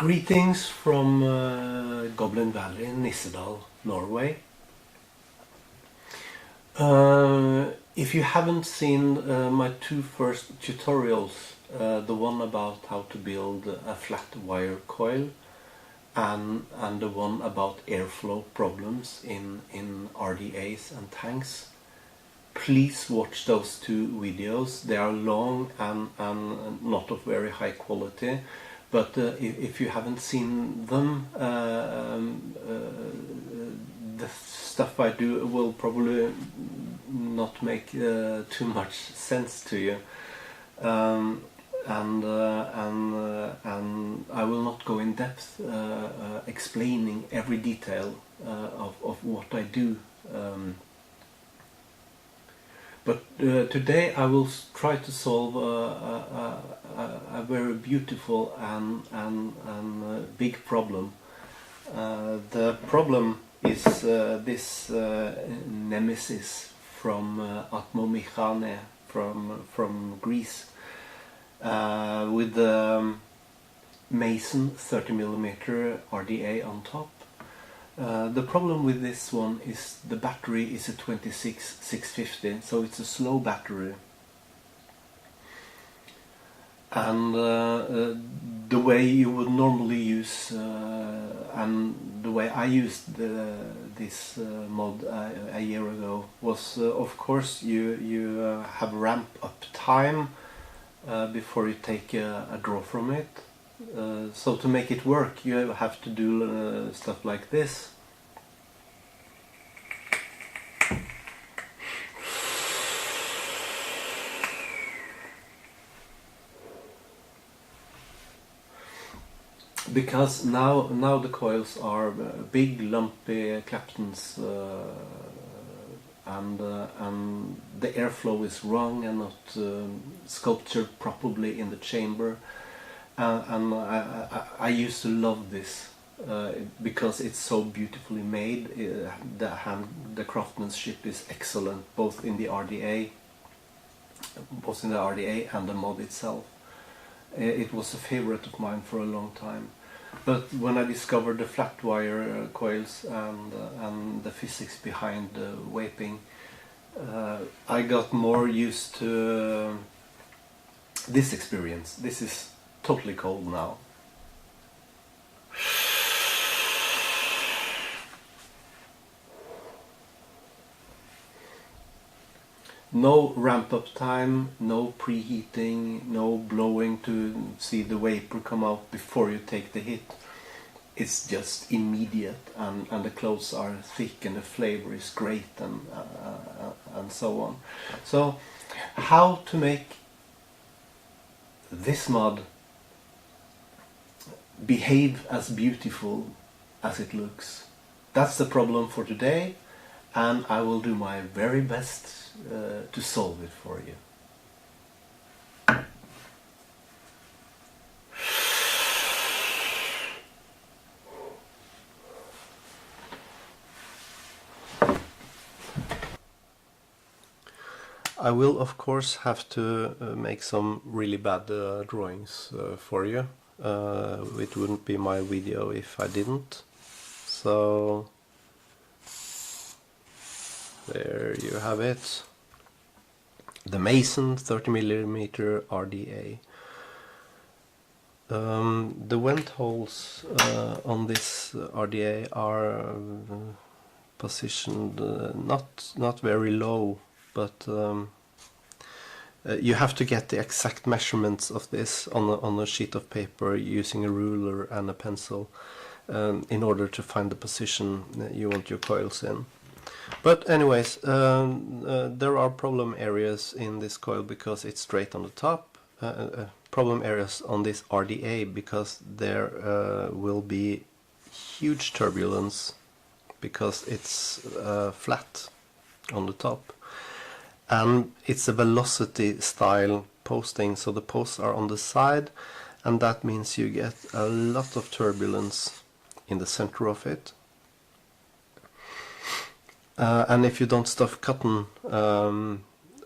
Greetings from Goblin Valley in Nissedal, Norway. If you haven't seen my two first tutorials, the one about how to build a flat wire coil and the one about airflow problems in RDAs and tanks, please watch those two videos. They are long and not of very high quality. But if you haven't seen them, the stuff I do will probably not make too much sense to you, and I will not go in depth explaining every detail of what I do. But today I will try to solve a very beautiful and big problem. The problem is this Nemesis from Atmomixani from Greece with the Mason 30mm RDA on top. The problem with this one is the battery is a 26650, so it's a slow battery, and the way you would normally use and the way I used this mod a year ago was of course you have ramp up time before you take a draw from it. So to make it work, you have to do stuff like this. Because now the coils are big, lumpy Claptons, and the airflow is wrong and not sculptured properly in the chamber. And I used to love this because it's so beautifully made. The craftsmanship is excellent, both in the RDA and the mod itself. It was a favorite of mine for a long time. But when I discovered the flat wire coils and the physics behind the vaping, I got more used to this experience. This is totally cold now. No ramp up time, no preheating, no blowing to see the vapor come out before you take the hit. It's just immediate, and the clothes are thick and the flavor is great, and so on. So how to make this mod behave as beautiful as it looks? That's the problem for today, and I will do my very best to solve it for you. I will of course have to make some really bad drawings for you. It wouldn't be my video if I didn't. So there you have it. The Mason 30mm RDA. The vent holes on this RDA are positioned not very low, but you have to get the exact measurements of this on a sheet of paper using a ruler and a pencil in order to find the position you want your coils in. But anyways, there are problem areas in this coil because it's straight on the top. Problem areas on this RDA because there will be huge turbulence because it's flat on the top. And it's a velocity style posting, so the posts are on the side, and that means you get a lot of turbulence in the center of it. And if you don't stuff cotton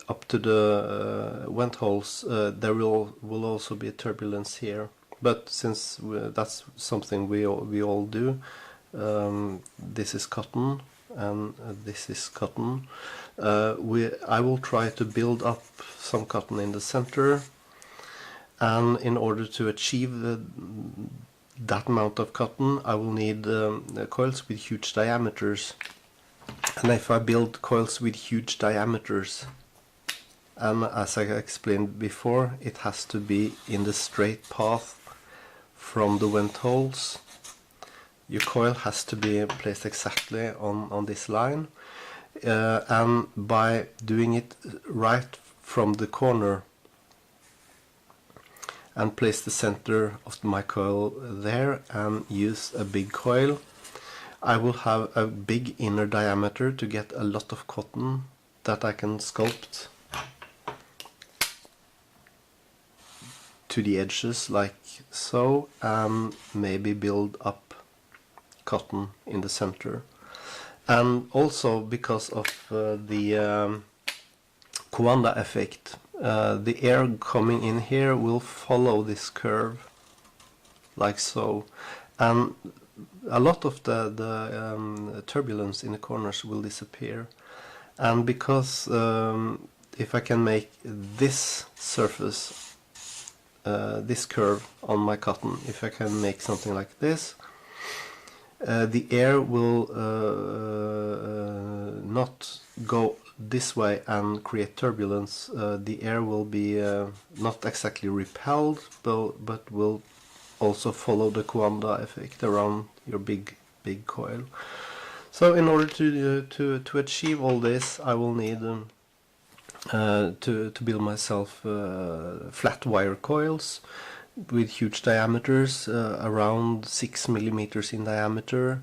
up to the vent holes, there will also be turbulence here. but since that's something we all do, this is cotton and this is cotton. I will try to build up some cotton in the center, and in order to achieve that amount of cotton, I will need coils with huge diameters. And if I build coils with huge diameters, and as I explained before, it has to be in the straight path from the vent holes. Your coil has to be placed exactly on this line, and by doing it right from the corner and place the center of my coil there and use a big coil, I will have a big inner diameter to get a lot of cotton that I can sculpt to the edges like so, and maybe build up cotton in the center. And also because of the Coanda effect, the air coming in here will follow this curve like so, and a lot of the turbulence in the corners will disappear. And because if I can make this surface, this curve on my cotton, if I can make something like this, the air will not go this way and create turbulence. The air will be not exactly repelled, but will also follow the Coanda effect around your big coil. So in order to achieve all this, I will need to build myself flat wire coils with huge diameters, around 6 millimeters in diameter,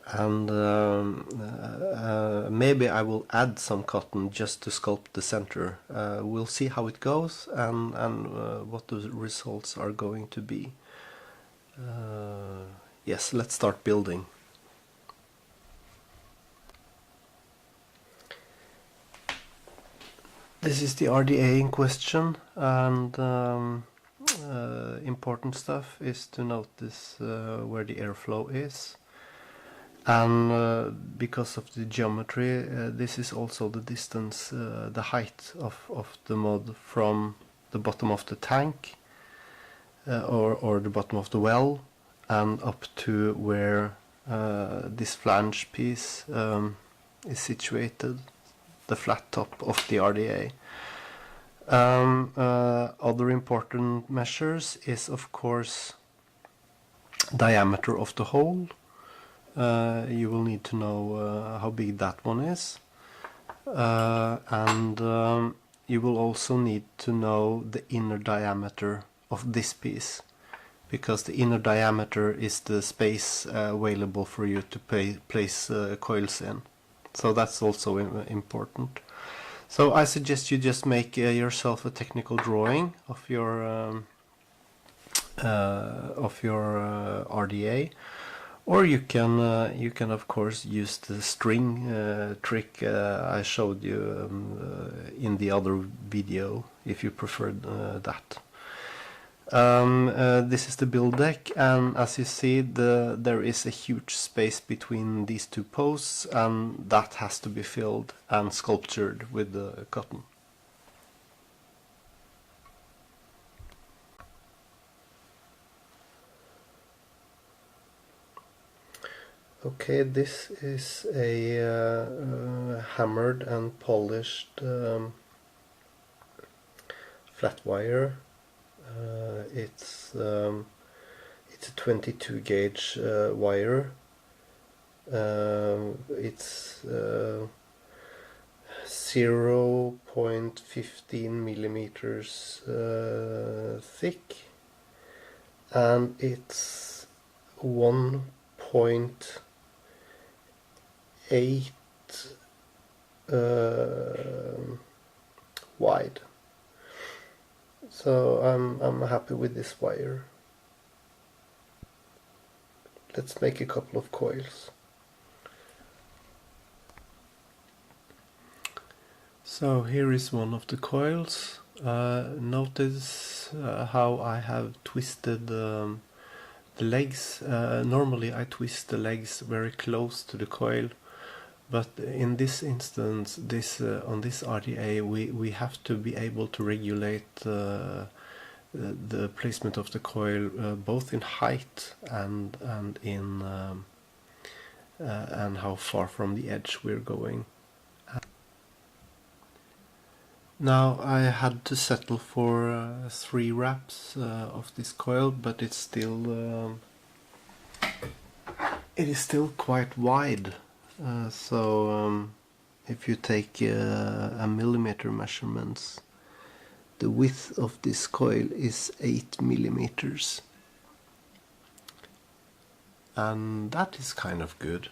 and maybe I will add some cotton just to sculpt the center. We'll see how it goes and what the results are going to be. Yes, let's start building. This is the RDA in question, and important stuff is to notice where the airflow is, and because of the geometry, this is also the distance, the height of the mod from the bottom of the tank or the bottom of the well and up to where this flange piece is situated, the flat top of the RDA. Other important measures is of course diameter of the hole. You will need to know how big that one is, and you will also need to know the inner diameter of this piece, because the inner diameter is the space available for you to place coils in. So that's also important. So I suggest you just make yourself a technical drawing of your RDA, or you can of course use the string trick I showed you in the other video if you preferred that. This is the build deck, and as you see, there is a huge space between these two posts, and that has to be filled and sculptured with the cotton. Okay, this is a hammered and polished flat wire. It's a 22 gauge wire. It's 0.15 millimeters thick, and it's 1.8 wide. So I'm happy with this wire. Let's make a couple of coils. So here is one of the coils. Notice how I have twisted the legs. Normally I twist the legs very close to the coil, but in this instance, on this RDA, we have to be able to regulate the placement of the coil both in height and in and how far from the edge we're going. Now I had to settle for 3 wraps of this coil, but it is still quite wide. So if you take a millimeter measurements, the width of this coil is 8 millimeters, and that is kind of good.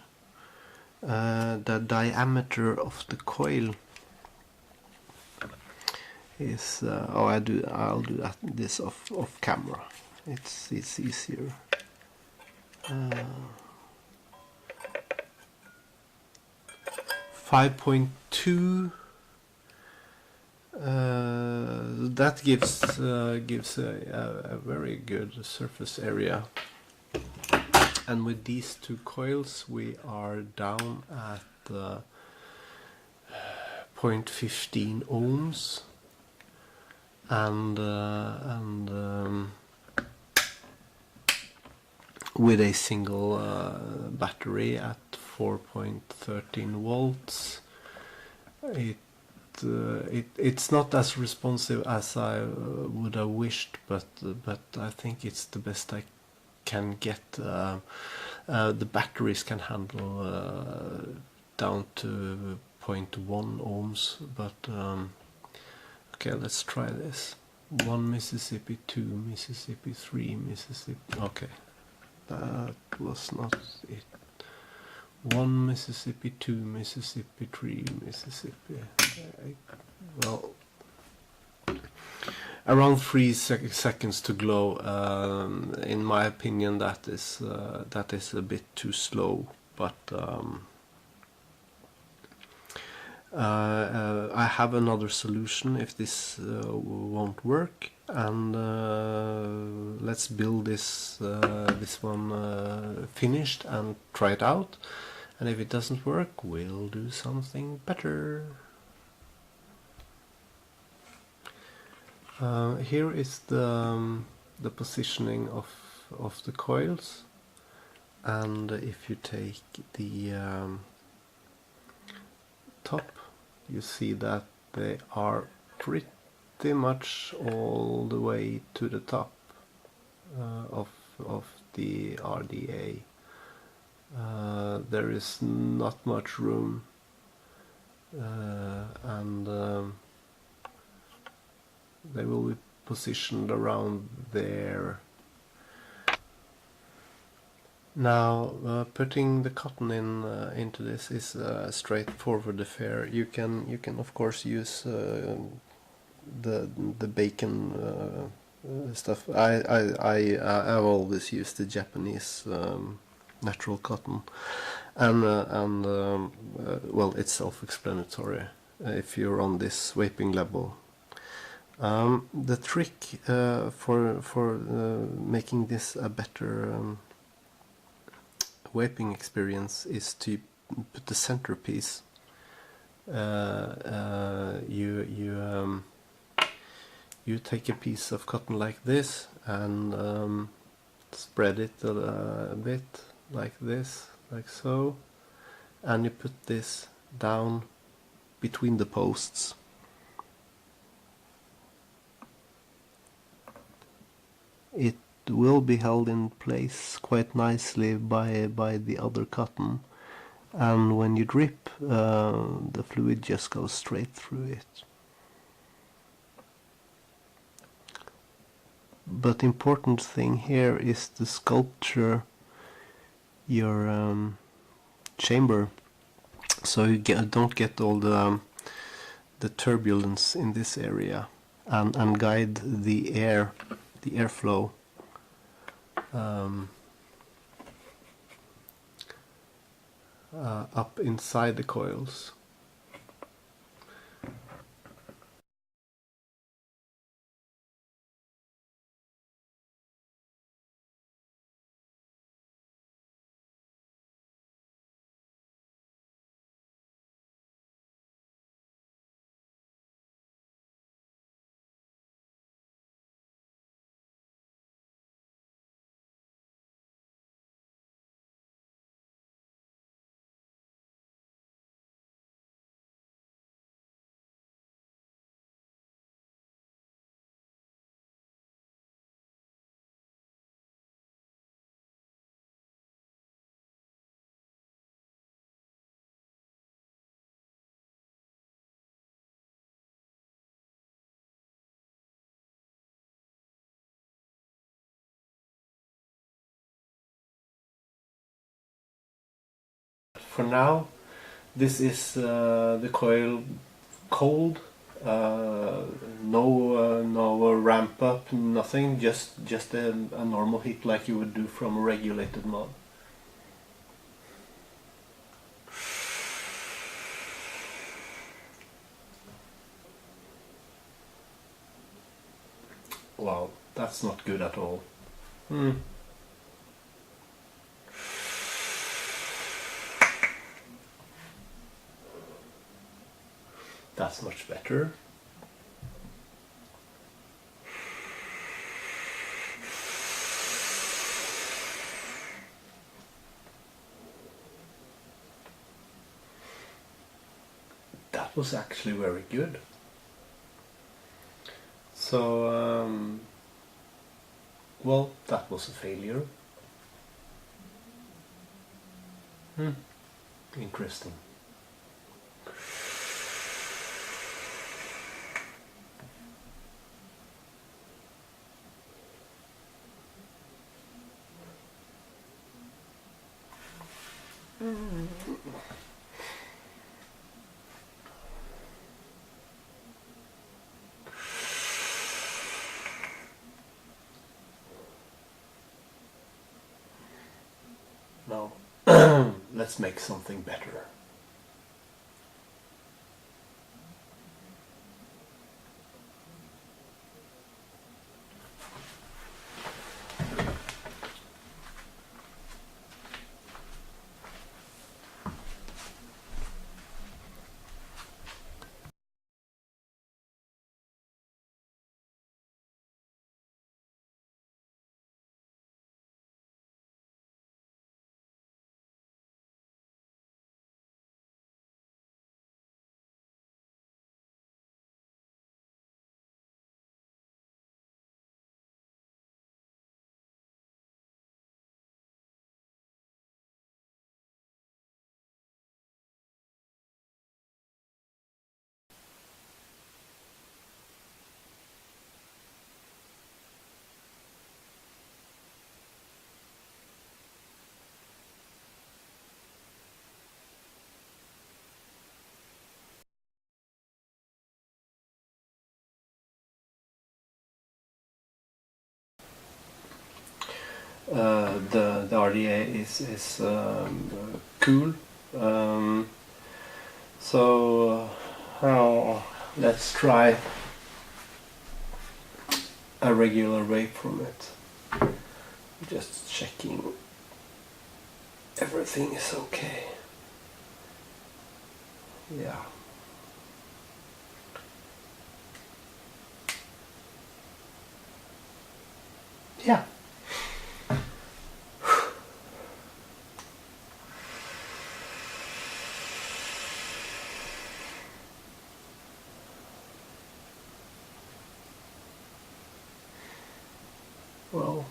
The diameter of the coil is I'll do this off camera. It's easier. 5.2. That gives a very good surface area. And with these 2 coils, we are down at 0.15 ohms, and with a single battery at 4.13 volts, it's not as responsive as I would have wished, but I think it's the best I can get. The batteries can handle down to 0.1 ohms, but okay, let's try this. 1 Mississippi, 2 Mississippi, 3 Mississippi. Okay, that was not it. 1 Mississippi, 2 Mississippi, 3 Mississippi. Well, around 3 seconds to glow. In my opinion, that is a bit too slow. But I have another solution if this won't work, and let's build this one finished and try it out. And if it doesn't work, we'll do something better. Here is the positioning of the coils, and if you take the top, you see that they are pretty much all the way to the top of the RDA. There is not much room, and they will be positioned around there. Now, putting the cotton into this is a straightforward affair. You can of course use the bacon stuff. I've always used the Japanese natural cotton, and well, it's self-explanatory if you're on this vaping level. The trick for making this a better vaping experience is to put the centerpiece. You take a piece of cotton like this and spread it a bit like this, like so, and you put this down between the posts. It will be held in place quite nicely by the other cotton, and when you drip, the fluid just goes straight through it. But the important thing here is to sculpture your chamber, so you don't get all the turbulence in this area, and guide the airflow up inside the coils. for now, this is the coil cold. No ramp up, nothing. Just a normal heat like you would do from a regulated mod. Wow, that's not good at all. That's much better. That was actually very good. So, well, that was a failure. Interesting. Now, let's make something better. The RDA is cool. So let's try a regular wave from it. Just checking everything is okay. Yeah. Yeah. Well.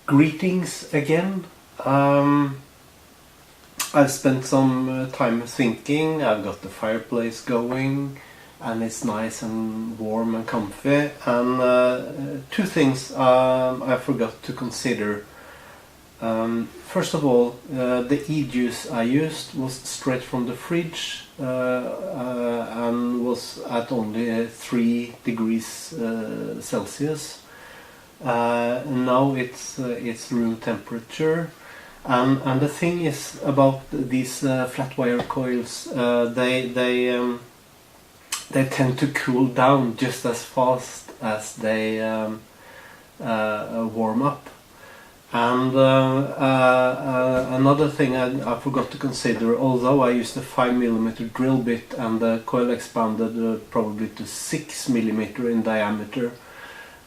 Greetings again. I've spent some time thinking. I've got the fireplace going and it's nice and warm and comfy, and two things I forgot to consider. First of all, the e-juice I used was straight from the fridge and was at only 3 degrees Celsius. Now it's room temperature, and the thing is about these flat wire coils, they tend to cool down just as fast as they warm up. And another thing I forgot to consider, although I used a 5mm drill bit and the coil expanded probably to 6mm in diameter,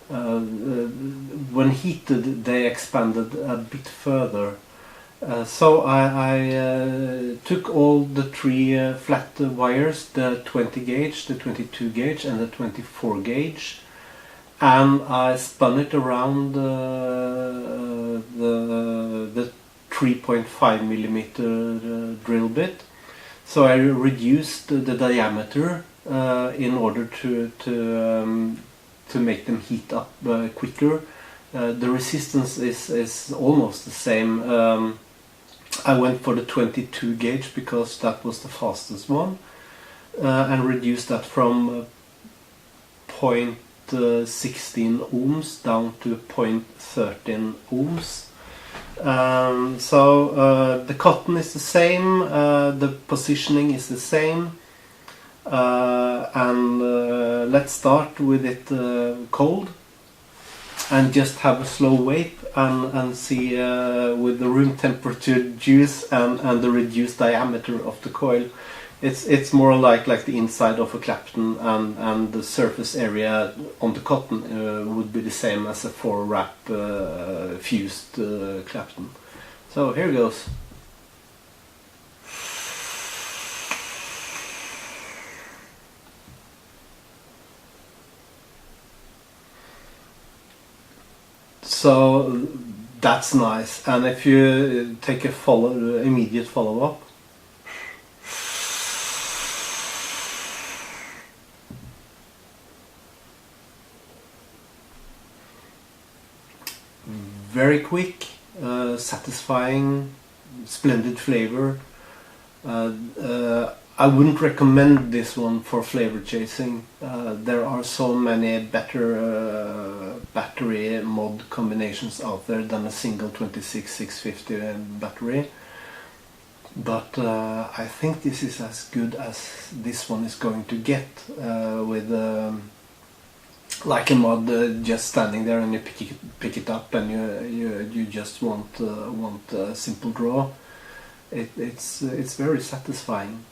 when heated they expanded a bit further. So I took all the 3 flat wires, the 20 gauge, the 22 gauge and the 24 gauge, and I spun it around the 3.5mm drill bit. So I reduced the diameter in order to make them heat up quicker. The resistance is almost the same. I went for the 22 gauge because that was the fastest one, and reduced that from 0.16 ohms down to 0.13 ohms. So the cotton is the same, the positioning is the same, and let's start with it cold and just have a slow wait and see with the room temperature juice and the reduced diameter of the coil. It's more like the inside of a Clapton, and the surface area on the cotton would be the same as a 4-wrap fused Clapton. So here goes. So that's nice, and if you take a immediate follow-up. Very quick, satisfying, splendid flavor. I wouldn't recommend this one for flavor chasing. There are so many better battery mod combinations out there than a single 26650 battery. But I think this is as good as this one is going to get, with like a mod just standing there and you pick it up and you just want a simple draw. It's very satisfying.